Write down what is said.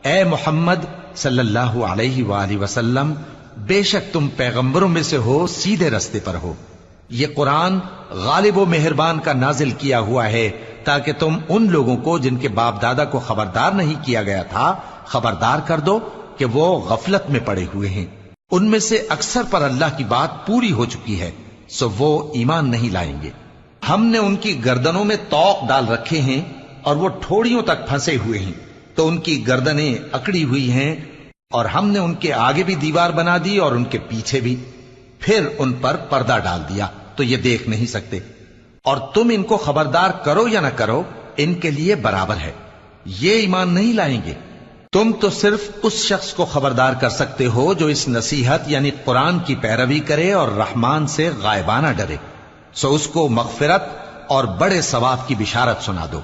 اے محمد صلی اللہ علیہ وآلہ وسلم، بے شک تم پیغمبروں میں سے ہو، سیدھے رستے پر ہو۔ یہ قرآن غالب و مہربان کا نازل کیا ہوا ہے تاکہ تم ان لوگوں کو جن کے باپ دادا کو خبردار نہیں کیا گیا تھا خبردار کر دو کہ وہ غفلت میں پڑے ہوئے ہیں۔ ان میں سے اکثر پر اللہ کی بات پوری ہو چکی ہے، سو وہ ایمان نہیں لائیں گے۔ ہم نے ان کی گردنوں میں طوق ڈال رکھے ہیں اور وہ ٹھوڑیوں تک پھنسے ہوئے ہیں، تو ان کی گردنیں اکڑی ہوئی ہیں، اور ہم نے ان کے آگے بھی دیوار بنا دی اور ان کے پیچھے بھی، پھر ان پر پردہ ڈال دیا تو یہ دیکھ نہیں سکتے۔ اور تم ان کو خبردار کرو یا نہ کرو، ان کے لیے برابر ہے، یہ ایمان نہیں لائیں گے۔ تم تو صرف اس شخص کو خبردار کر سکتے ہو جو اس نصیحت یعنی قرآن کی پیروی کرے اور رحمان سے غائبانہ ڈرے، سو اس کو مغفرت اور بڑے ثواب کی بشارت سنا دو۔